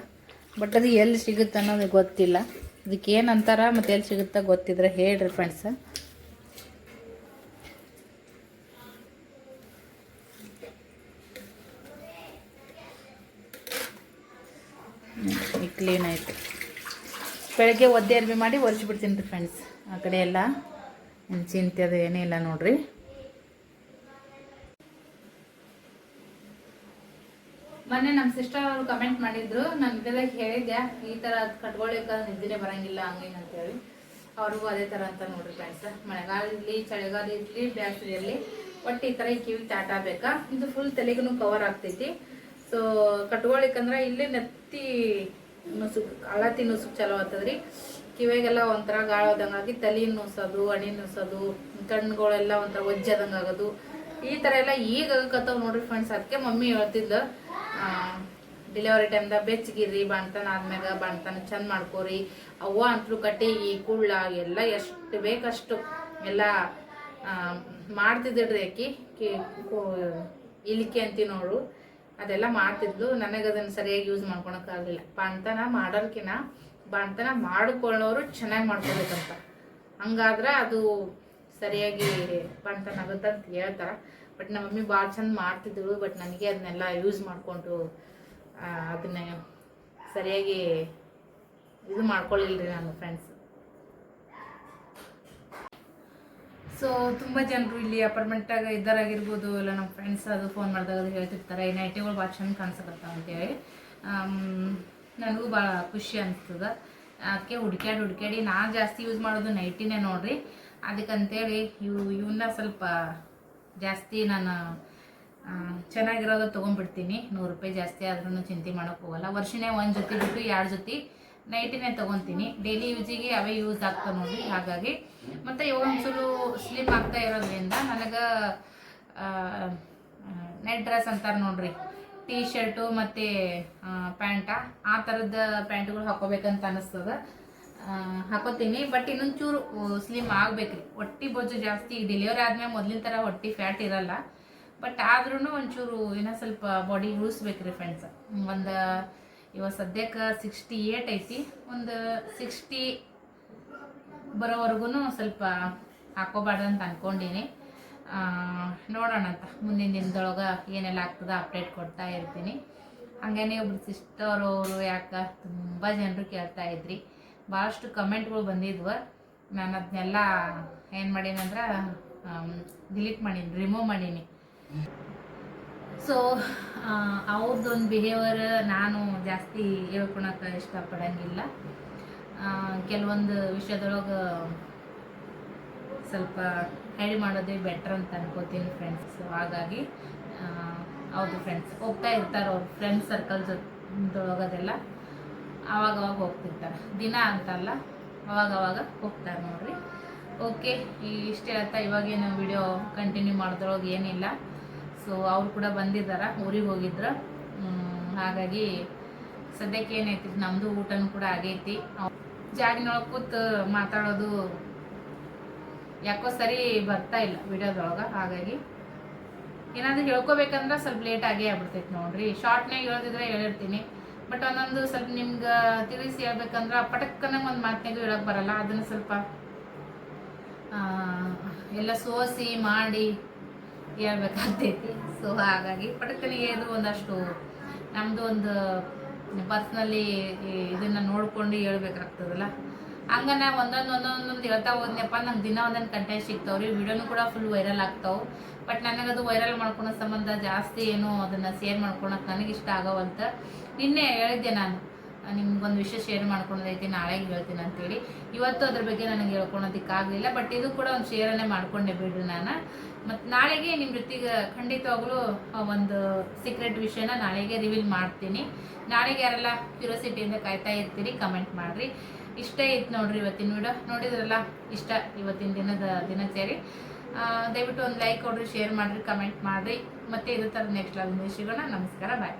ಬಟ್ ಅದು ಎಲ್ಲಿ ಸಿಗುತ್ತೆ ಅನ್ನೋದು ಗೊತ್ತಿಲ್ಲ. ಅದಕ್ಕೆ ಏನು ಅಂತಾರ ಮತ್ತು ಎಲ್ಲಿ ಸಿಗುತ್ತೆ ಗೊತ್ತಿದ್ರೆ ಹೇಳ್ರಿ ಫ್ರೆಂಡ್ಸ್. ಈಗ ಕ್ಲೀನ್ ಆಯಿತು. ಬೆಳಗ್ಗೆ ಒದ್ದೆ ಅರ್ಬಿ ಮಾಡಿ ಒರೆಸ್ಬಿಡ್ತೀನಿ ರೀ ಫ್ರೆಂಡ್ಸ್. ಆ ಕಡೆ ಎಲ್ಲ ಚಿಂತೆ ಅದು ಏನೇ ಇಲ್ಲ ನೋಡ್ರಿ. ಮೊನ್ನೆ ನಮ್ಮ ಸಿಸ್ಟರ್ ಅವರು ಕಮೆಂಟ್ ಮಾಡಿದ್ರು. ನಾನು ಇದೆಲ್ಲ ಹೇಳಿದ್ದೆ, ಈ ಥರ ಕಟ್ಕೊಳ್ಳಿಕ್ಕೆ ನಿದ್ದೆ ಬರೋಂಗಿಲ್ಲ ಹಂಗೆ ಅಂತೇಳಿ. ಅವ್ರಿಗೂ ಅದೇ ಥರ ಅಂತ ನೋಡ್ರಿ ಫ್ರೆಂಡ್ಸ್. ಮಳೆಗಾಲ ಇರಲಿ, ಚಳಿಗಾಲ ಇರಲಿ, ಬ್ಯಾಸ್ರಿ ಇರಲಿ, ಒಟ್ಟು ಈ ಥರ ಈ ಕಿವಿ ಚಾಟಾಗಬೇಕಾ. ಇದು ಫುಲ್ ತಲೆಗೂ ಕವರ್ ಆಗ್ತೈತಿ. ಸೊ ಕಟ್ಕೊಳ್ಳಿಕ್ಕಂದ್ರೆ ಇಲ್ಲಿ ನೆತ್ತಿ ನುಸುಕ್ ಅಳತಿ ನುಸುಕ್ ಚಲೋ ಆಗ್ತದ್ರಿ. ಕಿವಿಗೆಲ್ಲ ಒಂಥರ ಗಾಳ ಹೋದಂಗಾಗಿ ತಲೆ ನುಸೋದು, ಹಣಿ ನುಸೋದು, ಕಣ್ಣುಗಳೆಲ್ಲ ಒಂಥರ ಒಜ್ಜದಂಗೆ ಆಗೋದು, ಈ ಥರ ಎಲ್ಲ ಈಗ ಆಗಕತ್ತಾವ ನೋಡ್ರಿ ಫ್ರೆಂಡ್ಸ್. ಅದಕ್ಕೆ ಮಮ್ಮಿ ಹೇಳ್ತಿದ್ಲು ಡೆಲಿವರಿ ಟೈಮ್ದಾಗ ಬೆಚ್ಚಗಿರ್ರಿ, ಬಾಣ್ತನ ಆದ್ಮ್ಯಾಗ ಬಾಣ್ತನ ಚಂದ ಮಾಡ್ಕೋರಿ. ಅವ್ವ ಅಂತೂ ಕಟ್ಟಿಗೆ ಕುಳ್ಳ ಎಲ್ಲ ಎಷ್ಟು ಬೇಕಷ್ಟು ಎಲ್ಲ ಮಾಡ್ತಿದ್ದಿಡ್ರಿ. ಆಕಿ ಇಲಿಕೆ ಅಂತೀವಿ ನೋಡು, ಅದೆಲ್ಲ ಮಾಡ್ತಿದ್ಲು. ನನಗೆ ಅದನ್ನು ಸರಿಯಾಗಿ ಯೂಸ್ ಮಾಡ್ಕೊಳಕ್ಕಾಗಲಿಲ್ಲ. ಬಾಣ್ತನ ಮಾಡೋರ್ಕಿನ ಬಾಣ್ತನ ಮಾಡಿಕೊಳ್ಳೋರು ಚೆನ್ನಾಗಿ ಮಾಡ್ಕೊಬೇಕಂತ, ಹಂಗಾದ್ರೆ ಅದು ಸರಿಯಾಗಿ ಬಾಣ್ತನ ಆಗುತ್ತಂತ ಹೇಳ್ತಾರೆ. ಬಟ್ ನಮ್ಮ ಮಮ್ಮಿ ಭಾಳ ಚಂದ ಮಾಡ್ತಿದ್ಳು. ಬಟ್ ನನಗೆ ಅದನ್ನೆಲ್ಲ ಯೂಸ್ ಮಾಡಿಕೊಂಡು ಅದನ್ನ ಸರಿಯಾಗಿ ಇದು ಮಾಡ್ಕೊಳ್ಳಿಲ್ರಿ ನಾನು ಫ್ರೆಂಡ್ಸ್. ಸೊ ತುಂಬ ಜನರು ಇಲ್ಲಿ ಅಪಾರ್ಟ್ಮೆಂಟಾಗ ಇದ್ದಾರಾಗಿರ್ಬೋದು, ಇಲ್ಲ ನಮ್ಮ ಫ್ರೆಂಡ್ಸ್ ಅದು ಫೋನ್ ಮಾಡಿದಾಗ ಹೇಳ್ತಿರ್ತಾರೆ ಈ ನೈಟಿಗಳು ಭಾಳ ಚಂದ ಕಾಣಿಸಕತ್ತಾವ ಅಂತೇಳಿ. ನನಗೂ ಭಾಳ ಖುಷಿ ಅನಿಸ್ತದೆ. ಅದಕ್ಕೆ ಹುಡ್ಕ್ಯಾಡಿ ನಾನು ಜಾಸ್ತಿ ಯೂಸ್ ಮಾಡೋದು ನೈಟಿನೇ ನೋಡ್ರಿ. ಅದಕ್ಕಂತೇಳಿ ಇವನ್ನ ಸ್ವಲ್ಪ ಜಾಸ್ತಿ ನಾನು ಚೆನ್ನಾಗಿರೋದು ತೊಗೊಂಡ್ಬಿಡ್ತೀನಿ. 100 ರೂಪಾಯಿ ಜಾಸ್ತಿ ಆದ್ರೂ ಚಿಂತೆ ಮಾಡೋಕೆ ಹೋಗಲ್ಲ. ವರ್ಷನೇ 1 ಜೊತೆ ಬಿಟ್ಟು 2 ಜೊತೆ ನೈಟಿನೇ ತೊಗೊತೀನಿ. ಡೈಲಿ ಯೂಸಿಗೆ ಅವೇ ಯೂಸ್ ಆಗ್ತಾವೆ ನೋಡ್ರಿ. ಹಾಗಾಗಿ ಮತ್ತು ಇವಾಗ ಒಂದ್ಸಲ ಸ್ಲಿಮ್ ಆಗ್ತಾ ಇರೋದ್ರಿಂದ ನನಗೆ ನೈಟ್ ಡ್ರೆಸ್ ಅಂತಾರೆ ನೋಡ್ರಿ, ಟೀ ಶರ್ಟು ಮತ್ತು ಪ್ಯಾಂಟ, ಆ ಥರದ ಪ್ಯಾಂಟ್ಗಳು ಹಾಕೋಬೇಕಂತ ಅನ್ನಿಸ್ತದೆ. ಹಾಕೋತೀನಿ. ಬಟ್ ಇನ್ನೊಂದು ಚೂರು ಸ್ಲಿಮ್ ಆಗ್ಬೇಕ್ರಿ. ಹೊಟ್ಟೆ ಬೊಜ್ಜು ಜಾಸ್ತಿ ಡೆಲಿವರಿ ಆದ್ಮೇಲೆ ಮೊದಲಿನ ಥರ ಹೊಟ್ಟೆ ಫ್ಯಾಟ್ ಇರಲ್ಲ. ಬಟ್ ಆದ್ರೂ ಒಂಚೂರು ಇನ್ನೂ ಸ್ವಲ್ಪ ಬಾಡಿ ಉಳಿಸ್ಬೇಕ್ರಿ ಫ್ರೆಂಡ್ಸ್. ಇವಾಗ ಸದ್ಯಕ್ಕೆ 68 ಐತಿ. ಒಂದು 60 ಬರೋವರೆಗೂ ಸ್ವಲ್ಪ ಹಾಕೋಬಾರ್ದು ಅಂತ ಅಂದ್ಕೊಂಡೀನಿ. ನೋಡೋಣ ಅಂತ ಮುಂದಿನ ದಿನದೊಳಗೆ ಏನೆಲ್ಲ ಆಗ್ತದೆ ಅಪ್ಡೇಟ್ ಕೊಡ್ತಾ ಇರ್ತೀನಿ. ಹಾಗೇನೆ ಒಬ್ರು ಸಿಸ್ಟರ್ ಅವರು ಯಾಕೆ ತುಂಬ ಜನರು ಕೇಳ್ತಾ ಇದ್ರಿ, ಭಾಳಷ್ಟು ಕಮೆಂಟ್ಗಳು ಬಂದಿದ್ವು. ನಾನು ಅದನ್ನೆಲ್ಲ ಏನು ಮಾಡೀನಿ ಅಂದ್ರೆ ಡಿಲೀಟ್ ಮಾಡೀನಿ, ರಿಮೂವ್ ಮಾಡೀನಿ. ಸೊ ಅವ್ರದ್ದೊಂದು ಬಿಹೇವಿಯರ್ ನಾನು ಜಾಸ್ತಿ ಹೇಳ್ಕೊಳಕ್ಕೆ ಇಷ್ಟಪಡೋಂಗಿಲ್ಲ. ಕೆಲವೊಂದು ವಿಷಯದೊಳಗೆ ಸ್ವಲ್ಪ ಹೈಡ್ ಮಾಡೋದೇ ಬೆಟ್ರ್ ಅಂತ ಅನ್ಕೋತೀನಿ ಫ್ರೆಂಡ್ಸ್. ಹಾಗಾಗಿ ಹೌದು ಫ್ರೆಂಡ್ಸ್, ಹೋಗ್ತಾ ಇರ್ತಾರೆ ಅವ್ರ ಫ್ರೆಂಡ್ಸ್ ಸರ್ಕಲ್ ಜೊತೆದೊಳಗದೆಲ್ಲ ಆವಾಗವಾಗ ಹೋಗ್ತಿರ್ತಾರೆ. ದಿನ ಅಂತಲ್ಲ, ಅವಾಗವಾಗ ಹೋಗ್ತಾರೆ ನೋಡ್ರಿ. ಓಕೆ, ಇಷ್ಟೇ ಹೇಳ್ತಾ ಇವಾಗೇನು ವಿಡಿಯೋ ಕಂಟಿನ್ಯೂ ಮಾಡಿದ್ರೊಳಗೆ ಏನಿಲ್ಲ. ಸೊ ಅವ್ರು ಕೂಡ ಬಂದಿದ್ದಾರೆ, ಊರಿಗೆ ಹೋಗಿದ್ರು. ಹಾಗಾಗಿ ಸದ್ಯಕ್ಕೆ ಏನೈತಿ, ನಮ್ಮದು ಊಟನೂ ಕೂಡ ಆಗೈತಿ. ಜಾಗಿನೊಳಗೆ ಕೂತು ಮಾತಾಡೋದು ಯಾಕೋ ಸರಿ ಬರ್ತಾ ಇಲ್ಲ ವಿಡಿಯೋದೊಳಗೆ. ಹಾಗಾಗಿ ಏನಾದರೂ ಹೇಳ್ಕೊಬೇಕಂದ್ರೆ ಸ್ವಲ್ಪ ಲೇಟ್ ಆಗೇ ಆಗ್ಬಿಡ್ತೈತಿ ನೋಡ್ರಿ. ಶಾರ್ಟ್ನಾಗ ಹೇಳ್ತಿದ್ರೆ ಹೇಳಿರ್ತೀನಿ. ಬಟ್ ಒಂದೊಂದು ಸ್ವಲ್ಪ ನಿಮ್ಗೆ ತಿಳಿಸಿ ಹೇಳ್ಬೇಕಂದ್ರೆ ಪಟಕ್ಕನ ಒಂದು ಮಾತನಾಗೂ ಹೇಳಕ್ಕೆ ಬರಲ್ಲ. ಅದನ್ನು ಸ್ವಲ್ಪ ಎಲ್ಲ ಸೋಸಿ ಮಾಡಿ ಹೇಳ್ಬೇಕಾಗ್ತೈತಿ. ಸೊ ಹಾಗಾಗಿ ಪಟಕ್ಕನಿಗೆ ಇದು ಒಂದಷ್ಟು ನಮ್ಮದು ಒಂದು ಪರ್ಸ್ನಲಿ ಇದನ್ನು ನೋಡ್ಕೊಂಡು ಹೇಳ್ಬೇಕಾಗ್ತದಲ್ಲ. ಹಂಗನ ಒಂದೊಂದು ಹೇಳ್ತಾ ಹೋದ್ನಪ್ಪ, ನಂಗೆ ದಿನ ಒಂದೊಂದು ಕಂಟೆಂಟ್ ಸಿಗ್ತಾವ್ರಿ. ವಿಡಿಯೋನು ಕೂಡ ಫುಲ್ ವೈರಲ್ ಆಗ್ತಾವೆ. ಬಟ್ ನನಗದು ವೈರಲ್ ಮಾಡ್ಕೊಳೋ ಸಂಬಂಧ ಜಾಸ್ತಿ ಏನು ಅದನ್ನು ಶೇರ್ ಮಾಡ್ಕೊಳಕ್ಕೆ ನನಗಿಷ್ಟ ಆಗವಂತ. ನಿನ್ನೆ ಹೇಳಿದ್ದೆ ನಾನು, ನಿಮ್ಗೊಂದು ವಿಷಯ ಶೇರ್ ಮಾಡ್ಕೊಳೋದೈತಿ, ನಾಳೆಗೆ ಹೇಳ್ತೀನಿ ಅಂತೇಳಿ. ಇವತ್ತು ಅದ್ರ ಬಗ್ಗೆ ನನಗೆ ಹೇಳ್ಕೊಳೋದಕ್ಕಾಗಲಿಲ್ಲ. ಬಟ್ ಇದು ಕೂಡ ಒಂದು ಶೇರನ್ನೇ ಮಾಡ್ಕೊಂಡೆ ಬಿಡ್ರಿ ನಾನು. ಮತ್ತು ನಾಳೆಗೆ ನಿಮ್ಮ ಜೊತೆಗೆ ಖಂಡಿತವಾಗ್ಲೂ ಒಂದು ಸೀಕ್ರೆಟ್ ವಿಷಯನ ನಾಳೆಗೆ ರಿವೀಲ್ ಮಾಡ್ತೀನಿ. ನಾಳೆಗೆ ಯಾರೆಲ್ಲ ಕ್ಯೂರಿಯಾಸಿಟಿಯಿಂದ ಕಾಯ್ತಾ ಇರ್ತೀರಿ ಕಮೆಂಟ್ ಮಾಡಿರಿ. ಇಷ್ಟ ಇತ್ತು ನೋಡ್ರಿ ಇವತ್ತಿನ ವಿಡಿಯೋ. ನೋಡಿದ್ರಲ್ಲ, ಇಷ್ಟ ಇವತ್ತಿನ ದಿನಚರಿ. ದಯವಿಟ್ಟು ಒಂದು ಲೈಕ್ ಕೊಡ್ರಿ, ಶೇರ್ ಮಾಡಿರಿ, ಕಮೆಂಟ್ ಮಾಡಿರಿ. ಮತ್ತು ಇದೇ ಥರ ನೆಕ್ಸ್ಟ್ ಲಾಗ್ ಸಿಗೋಣ. ನಮಸ್ಕಾರ, ಬಾಯ್.